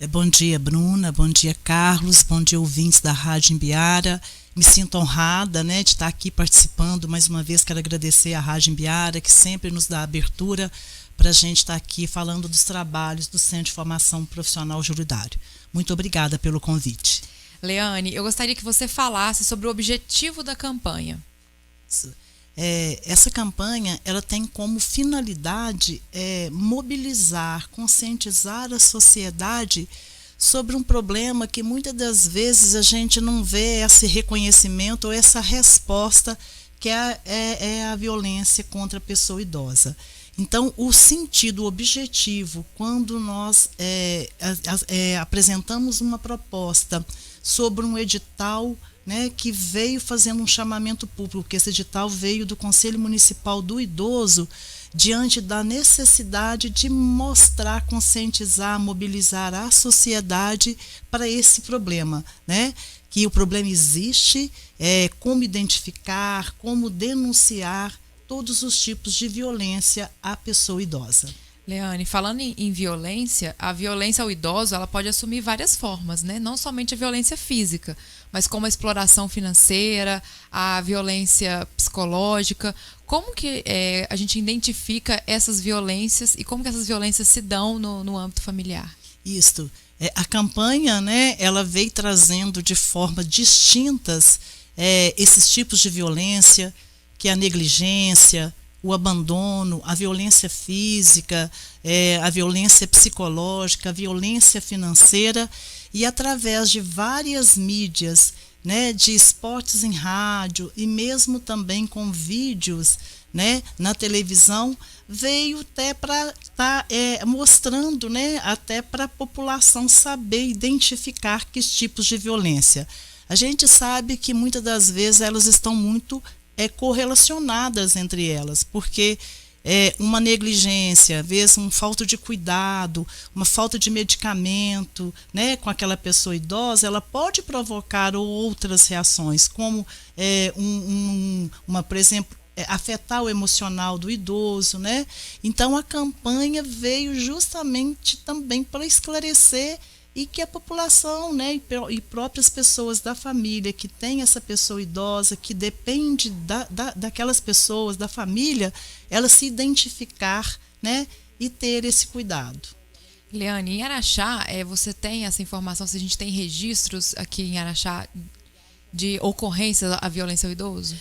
Bom dia, Bruna. Bom dia, Carlos. Bom dia, ouvintes da Rádio Imbiara. Me sinto honrada, né, de estar aqui participando. Mais uma vez, quero agradecer à Rádio Imbiara, que sempre nos dá abertura para a gente estar aqui falando dos trabalhos do Centro de Formação Profissional Juridário. Muito obrigada pelo convite. Leane, eu gostaria que você falasse sobre o objetivo da campanha. Essa campanha ela tem como finalidade mobilizar, conscientizar a sociedade sobre um problema que muitas das vezes a gente não vê esse reconhecimento ou essa resposta que é a violência contra a pessoa idosa. Então, o sentido, o objetivo, quando nós apresentamos uma proposta sobre um edital, né, que veio fazendo um chamamento público, que esse edital veio do Conselho Municipal do Idoso, diante da necessidade de mostrar, conscientizar, mobilizar a sociedade para esse problema, né? Que o problema existe, como identificar, como denunciar todos os tipos de violência à pessoa idosa. Leane, falando em violência, a violência ao idoso ela pode assumir várias formas, né? Não somente a violência física, mas como a exploração financeira, a violência psicológica. Como que a gente identifica essas violências e como que essas violências se dão no âmbito familiar? Isto. A campanha, né, ela veio trazendo de forma distintas esses tipos de violência, que é a negligência, o abandono, a violência física, a violência psicológica, a violência financeira, e através de várias mídias, né, de spots em rádio e mesmo também com vídeos, né, na televisão, veio até para estar mostrando, né, até para a população saber identificar que tipos de violência. A gente sabe que muitas das vezes elas estão muito correlacionadas entre elas, porque uma negligência, às vezes uma falta de cuidado, uma falta de medicamento, né, com aquela pessoa idosa, ela pode provocar outras reações, como por exemplo, afetar o emocional do idoso, né? Então a campanha veio justamente também para esclarecer e que a população, né, e próprias pessoas da família que tem essa pessoa idosa, que depende daquelas pessoas, da família, ela se identificar, né, e ter esse cuidado. Leane, em Araxá, você tem essa informação, se a gente tem registros aqui em Araxá de ocorrência à violência ao idoso?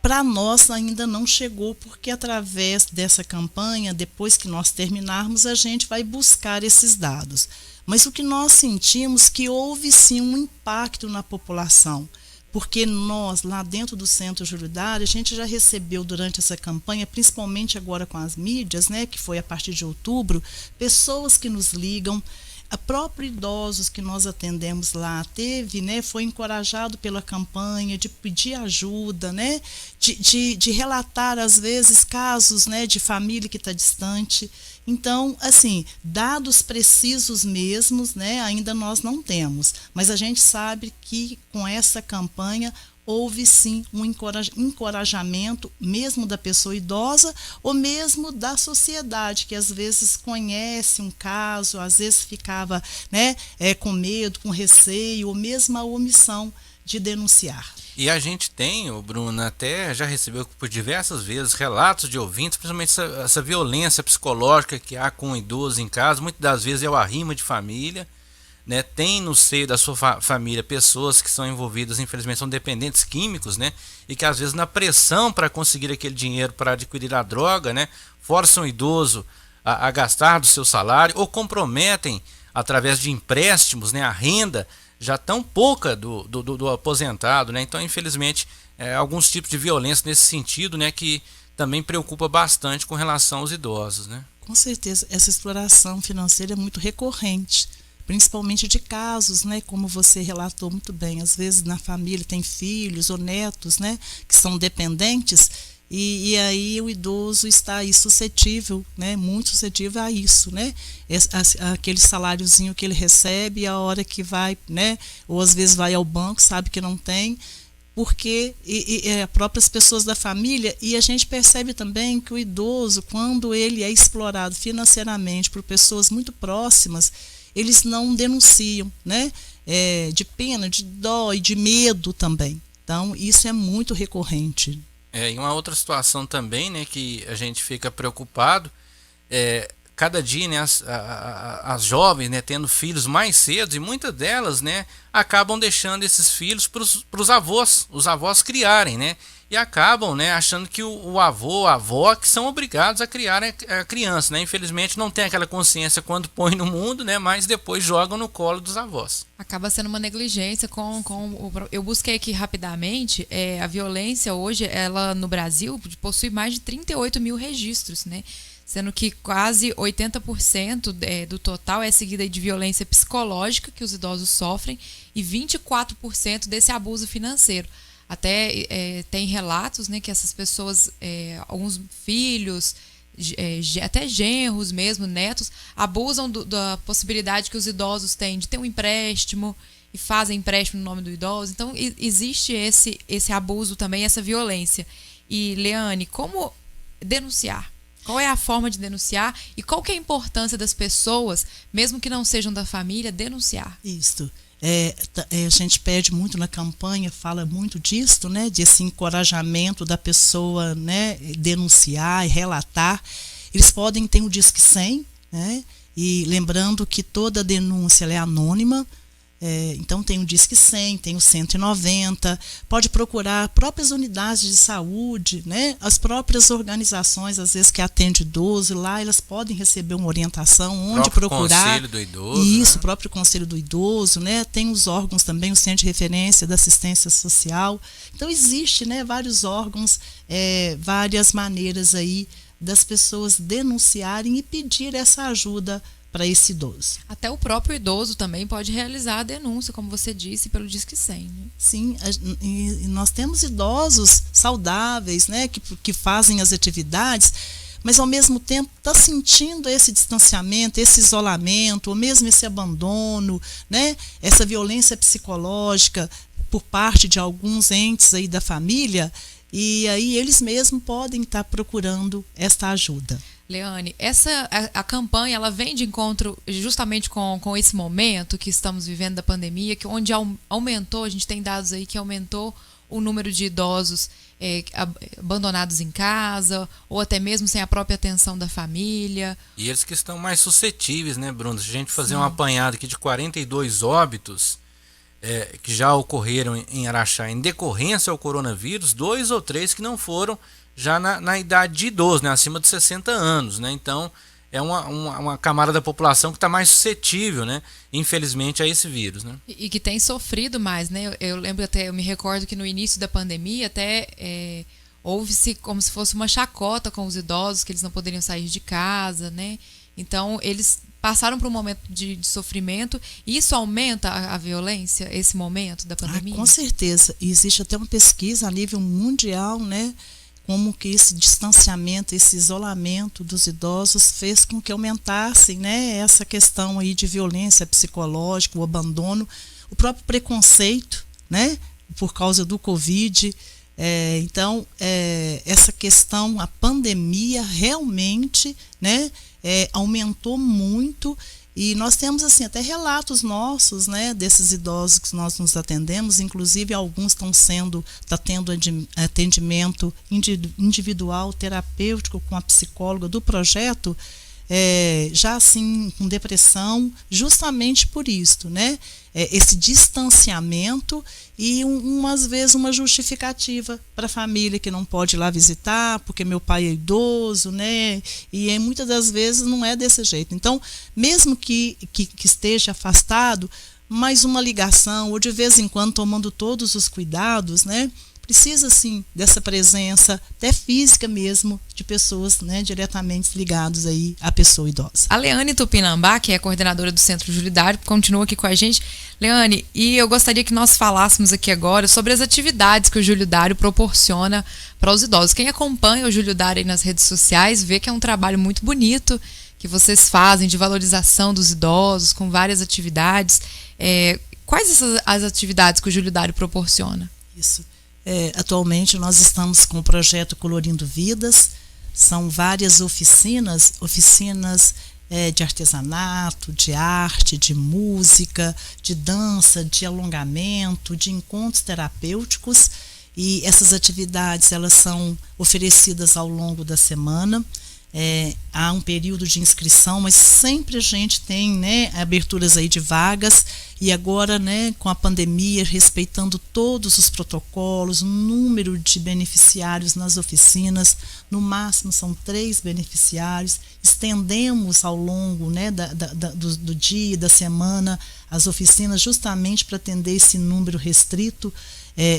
Para nós ainda não chegou, porque através dessa campanha, depois que nós terminarmos, a gente vai buscar esses dados. Mas o que nós sentimos que houve sim um impacto na população, porque nós, lá dentro do Centro Juridário, a gente já recebeu durante essa campanha, principalmente agora com as mídias, né, que foi a partir de outubro, pessoas que nos ligam. A própria idosos que nós atendemos lá teve, né, foi encorajado pela campanha de pedir ajuda, né, de relatar às vezes casos, né, de família que está distante. Então, assim, dados precisos mesmos, né, ainda nós não temos, mas a gente sabe que com essa campanha houve sim um encorajamento mesmo da pessoa idosa ou mesmo da sociedade, que às vezes conhece um caso, às vezes ficava, né, com medo, com receio, ou mesmo a omissão de denunciar. E a gente tem, o Bruno, até já recebeu por diversas vezes relatos de ouvintes, principalmente essa violência psicológica que há com o idoso em casa, muitas das vezes é o arrimo de família, né? Tem no seio da sua família pessoas que são envolvidas, infelizmente são dependentes químicos, né? E que às vezes na pressão para conseguir aquele dinheiro para adquirir a droga, né, forçam o idoso a gastar do seu salário ou comprometem através de empréstimos, né, a renda já tão pouca do aposentado, né? Então, infelizmente, alguns tipos de violência nesse sentido, né, que também preocupa bastante com relação aos idosos, né? Com certeza, essa exploração financeira é muito recorrente, principalmente de casos, né, como você relatou muito bem, às vezes na família tem filhos ou netos, né, que são dependentes, e aí o idoso está aí suscetível, né, muito suscetível a isso, né, aquele saláriozinho que ele recebe, a hora que vai, né, ou às vezes vai ao banco, sabe que não tem, porque próprias pessoas da família, e a gente percebe também que o idoso, quando ele é explorado financeiramente por pessoas muito próximas, eles não denunciam, né? De pena, de dó e de medo também. Então, isso é muito recorrente. E uma outra situação também, né, que a gente fica preocupado, cada dia, né, as jovens, né, tendo filhos mais cedo, e muitas delas, né, acabam deixando esses filhos para os avós criarem, né, e acabam, né, achando que o avô, a avó que são obrigados a criar a criança, né, infelizmente não tem aquela consciência quando põe no mundo, né, mas depois jogam no colo dos avós. Acaba sendo uma negligência eu busquei aqui rapidamente, a violência hoje, ela no Brasil possui mais de 38 mil registros, né, sendo que quase 80% do total é seguida de violência psicológica que os idosos sofrem e 24% desse abuso financeiro. Até tem relatos, né, que essas pessoas, alguns filhos, até genros mesmo, netos, abusam da possibilidade que os idosos têm de ter um empréstimo e fazem empréstimo no nome do idoso. Então, existe esse abuso também, essa violência. E, Leane, como denunciar? Qual é a forma de denunciar e qual que é a importância das pessoas, mesmo que não sejam da família, denunciar? Isso. A gente pede muito na campanha, fala muito disso, né, desse encorajamento da pessoa, né, denunciar e relatar. Eles podem ter o Disque 100, né, e lembrando que toda denúncia ela é anônima. Então tem o Disque 100, tem o 190, pode procurar próprias unidades de saúde, né? As próprias organizações, às vezes, que atendem idoso, lá elas podem receber uma orientação onde procurar. O Conselho do Idoso. Isso, né? O próprio Conselho do Idoso, né? Tem os órgãos também, o Centro de Referência da Assistência Social. Então existe, né, vários órgãos, várias maneiras aí das pessoas denunciarem e pedir essa ajuda para esse idoso. Até o próprio idoso também pode realizar a denúncia, como você disse, pelo Disque 100. Né? Sim, e nós temos idosos saudáveis, né, que fazem as atividades, mas ao mesmo tempo está sentindo esse distanciamento, esse isolamento, ou mesmo esse abandono, né, essa violência psicológica por parte de alguns entes aí da família, e aí eles mesmos podem estar procurando esta ajuda. Leane, a campanha ela vem de encontro justamente com esse momento que estamos vivendo da pandemia, onde aumentou, a gente tem dados aí que aumentou o número de idosos abandonados em casa, ou até mesmo sem a própria atenção da família. E eles que estão mais suscetíveis, né, Bruno? Se a gente fazer um apanhado aqui de 42 óbitos que já ocorreram em Araxá em decorrência ao coronavírus, 2 ou 3 que não foram já na idade de idoso, né, acima de 60 anos, né? Então é uma camada da população que está mais suscetível, né, infelizmente, a esse vírus, né? E que tem sofrido mais, né? Eu me recordo que no início da pandemia até houve-se como se fosse uma chacota com os idosos, que eles não poderiam sair de casa, né? Então eles passaram por um momento de sofrimento, e isso aumenta a violência, esse momento da pandemia? Com certeza. E existe até uma pesquisa a nível mundial, né, como que esse distanciamento, esse isolamento dos idosos fez com que aumentasse, né, essa questão aí de violência psicológica, o abandono, o próprio preconceito, né, por causa do Covid. Então, essa questão, a pandemia realmente, né, aumentou muito. E nós temos assim até relatos nossos, né, desses idosos que nós nos atendemos, inclusive alguns está tendo atendimento individual, terapêutico com a psicóloga do projeto, já assim com depressão, justamente por isso, né, esse distanciamento e às vezes uma justificativa para a família que não pode ir lá visitar porque meu pai é idoso, né, e muitas das vezes não é desse jeito. Então, mesmo que esteja afastado, mais uma ligação, ou de vez em quando tomando todos os cuidados, né, precisa sim dessa presença até física mesmo de pessoas, né, diretamente ligados aí à pessoa idosa. A Leane Tupinambá, que é coordenadora do Centro Júlio Dário, continua aqui com a gente. Leane, e eu gostaria que nós falássemos aqui agora sobre as atividades que o Júlio Dário proporciona para os idosos. Quem acompanha o Júlio Dário aí nas redes sociais vê que é um trabalho muito bonito que vocês fazem de valorização dos idosos, com várias atividades. Quais as atividades que o Júlio Dário proporciona? Isso. Atualmente nós estamos com o projeto Colorindo Vidas. São várias oficinas de artesanato, de arte, de música, de dança, de alongamento, de encontros terapêuticos. E essas atividades elas são oferecidas ao longo da semana. Há um período de inscrição, mas sempre a gente tem, né, aberturas aí de vagas. E agora, né, com a pandemia, respeitando todos os protocolos, o número de beneficiários nas oficinas, no máximo são 3 beneficiários. Estendemos ao longo, né, do dia e da semana as oficinas justamente para atender esse número restrito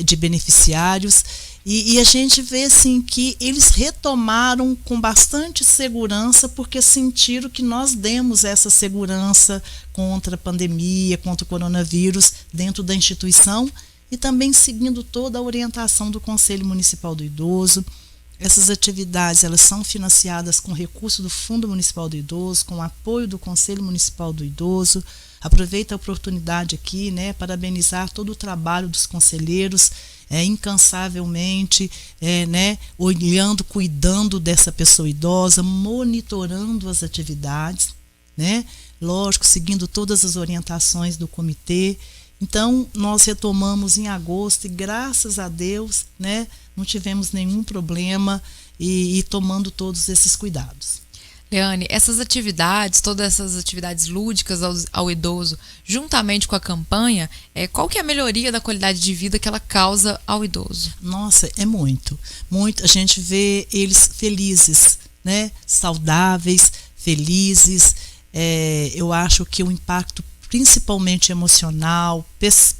de beneficiários. E a gente vê assim, que eles retomaram com bastante segurança, porque sentiram que nós demos essa segurança contra a pandemia, contra o coronavírus dentro da instituição, e também seguindo toda a orientação do Conselho Municipal do Idoso. Essas atividades elas são financiadas com recurso do Fundo Municipal do Idoso, com apoio do Conselho Municipal do Idoso. Aproveito a oportunidade aqui, né, parabenizar todo o trabalho dos conselheiros, incansavelmente, né, olhando, cuidando dessa pessoa idosa, monitorando as atividades, né, lógico, seguindo todas as orientações do comitê. Então, nós retomamos em agosto e, graças a Deus, né, não tivemos nenhum problema e tomando todos esses cuidados. Leane, essas atividades, todas essas atividades lúdicas ao idoso, juntamente com a campanha, qual que é a melhoria da qualidade de vida que ela causa ao idoso? Nossa, é muito. A gente vê eles felizes, né? Saudáveis, felizes. Eu acho que o impacto principalmente emocional,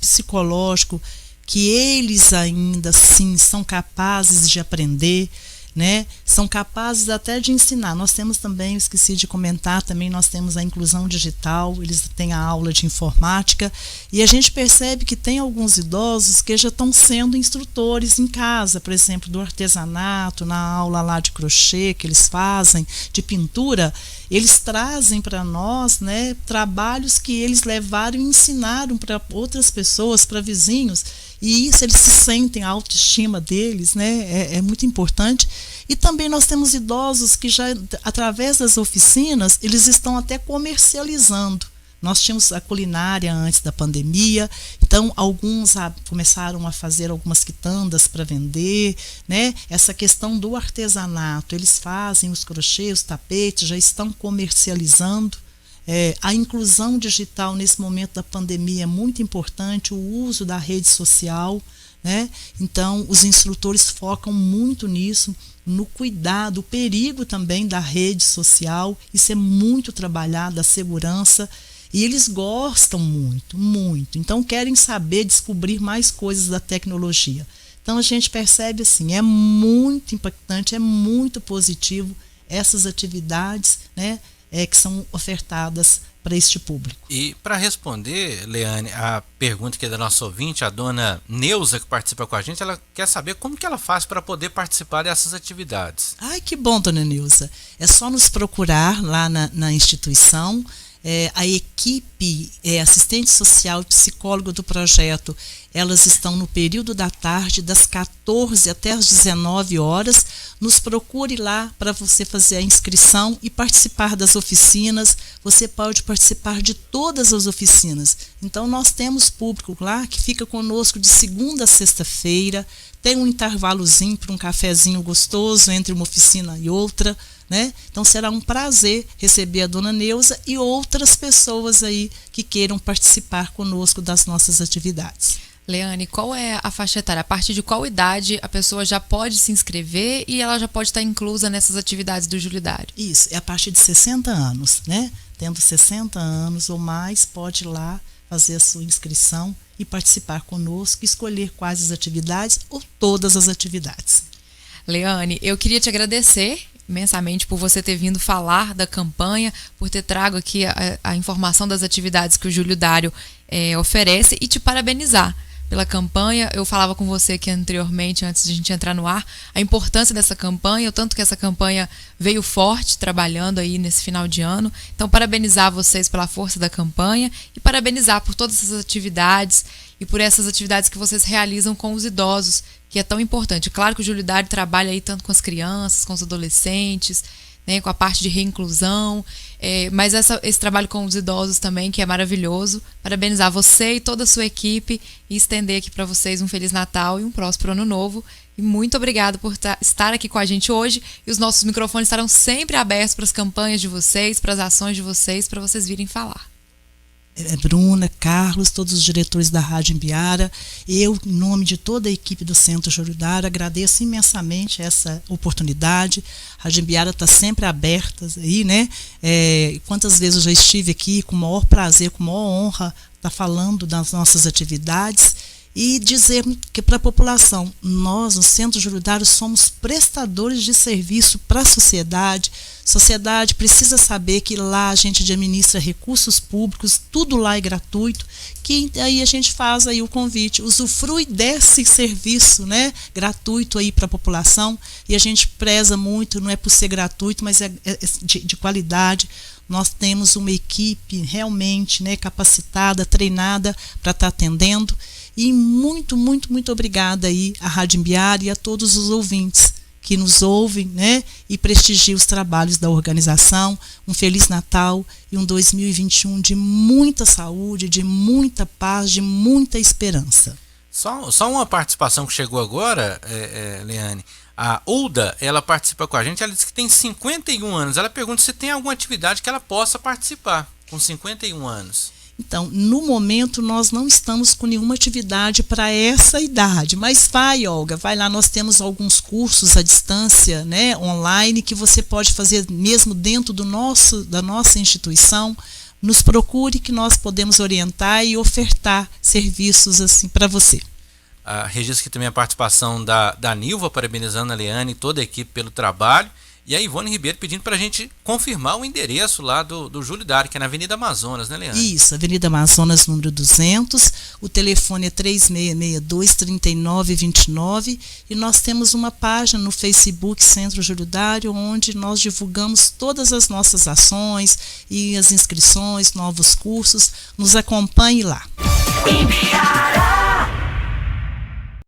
psicológico, que eles ainda assim são capazes de aprender, né? São capazes até de ensinar. Nós temos também, eu esqueci de comentar, também nós temos a inclusão digital, eles têm a aula de informática, e a gente percebe que tem alguns idosos que já estão sendo instrutores em casa, por exemplo, do artesanato, na aula lá de crochê que eles fazem, de pintura. Eles trazem para nós, né, trabalhos que eles levaram e ensinaram para outras pessoas, para vizinhos, e isso eles se sentem, a autoestima deles, né, é muito importante. E também nós temos idosos que já, através das oficinas, eles estão até comercializando. Nós tínhamos a culinária antes da pandemia, então alguns começaram a fazer algumas quitandas para vender, né? Essa questão do artesanato, eles fazem os crochês, os tapetes, já estão comercializando. A inclusão digital nesse momento da pandemia é muito importante, o uso da rede social, né? Então os instrutores focam muito nisso, no cuidado, o perigo também da rede social. Isso é muito trabalhado, a segurança, e eles gostam muito, muito, então querem saber, descobrir mais coisas da tecnologia. Então a gente percebe assim, é muito impactante, é muito positivo essas atividades, né, que são ofertadas para este público. E para responder, Leane, a pergunta que é da nossa ouvinte, a dona Neuza, que participa com a gente, ela quer saber como que ela faz para poder participar dessas atividades. Ai, que bom, dona Neuza. É só nos procurar lá na instituição. A equipe, assistente social e psicólogo do projeto, elas estão no período da tarde, das 14 até as 19 horas. Nos procure lá para você fazer a inscrição e participar das oficinas. Você pode participar de todas as oficinas. Então, nós temos público lá que fica conosco de segunda a sexta-feira. Tem um intervalozinho para um cafezinho gostoso entre uma oficina e outra, né? Então será um prazer receber a dona Neuza e outras pessoas aí que queiram participar conosco das nossas atividades. Leane, qual é a faixa etária? A partir de qual idade a pessoa já pode se inscrever e ela já pode estar inclusa nessas atividades do Julidário? Isso, é a partir de 60 anos, né? Tendo 60 anos ou mais, pode ir lá fazer a sua inscrição e participar conosco, escolher quais as atividades ou todas as atividades. Leane, eu queria te agradecer imensamente por você ter vindo falar da campanha, por ter trago aqui a informação das atividades que o Julidário oferece, e te parabenizar pela campanha. Eu falava com você aqui anteriormente, antes de a gente entrar no ar, a importância dessa campanha, o tanto que essa campanha veio forte, trabalhando aí nesse final de ano. Então, parabenizar vocês pela força da campanha e parabenizar por todas essas atividades e por essas atividades que vocês realizam com os idosos, que é tão importante. Claro que o Julidário trabalha aí tanto com as crianças, com os adolescentes, né, com a parte de reinclusão, mas esse trabalho com os idosos também, que é maravilhoso. Parabenizar você e toda a sua equipe e estender aqui para vocês um Feliz Natal e um próspero Ano Novo. E muito obrigado por estar aqui com a gente hoje. E os nossos microfones estarão sempre abertos para as campanhas de vocês, para as ações de vocês, para vocês virem falar. Bruna, Carlos, todos os diretores da Rádio Imbirara, eu, em nome de toda a equipe do Centro Júlio Dara, agradeço imensamente essa oportunidade. A Rádio Imbirara está sempre aberta aí, né? Quantas vezes eu já estive aqui com o maior prazer, com a maior honra, estar falando das nossas atividades. E dizer que para a população, nós, no Centro Júlio Dara, somos prestadores de serviço para a sociedade. A sociedade precisa saber que lá a gente administra recursos públicos, tudo lá é gratuito, que aí a gente faz aí o convite, usufrui desse serviço, né, gratuito aí para a população, e a gente preza muito, não é por ser gratuito, mas é de qualidade. Nós temos uma equipe realmente, né, capacitada, treinada para estar atendendo. E muito, muito, muito obrigada aí à Rádio Imbirara e a todos os ouvintes que nos ouvem, né, e prestigiam os trabalhos da organização. Um Feliz Natal e um 2021 de muita saúde, de muita paz, de muita esperança. Só uma participação que chegou agora, Leane. A Ulda, ela participa com a gente, ela diz que tem 51 anos. Ela pergunta se tem alguma atividade que ela possa participar com 51 anos. Então, no momento, nós não estamos com nenhuma atividade para essa idade, mas vai, Olga, vai lá, nós temos alguns cursos à distância, né, online, que você pode fazer mesmo dentro da nossa instituição. Nos procure que nós podemos orientar e ofertar serviços assim para você. Registro aqui também a participação da Nilva, parabenizando a Leane e toda a equipe pelo trabalho. E a Ivone Ribeiro pedindo para a gente confirmar o endereço lá do Júlio Dara, que é na Avenida Amazonas, né, Leane? Isso, Avenida Amazonas, número 200. O telefone é 3662-3929. E nós temos uma página no Facebook, Centro Júlio Dara, onde nós divulgamos todas as nossas ações e as inscrições, novos cursos. Nos acompanhe lá.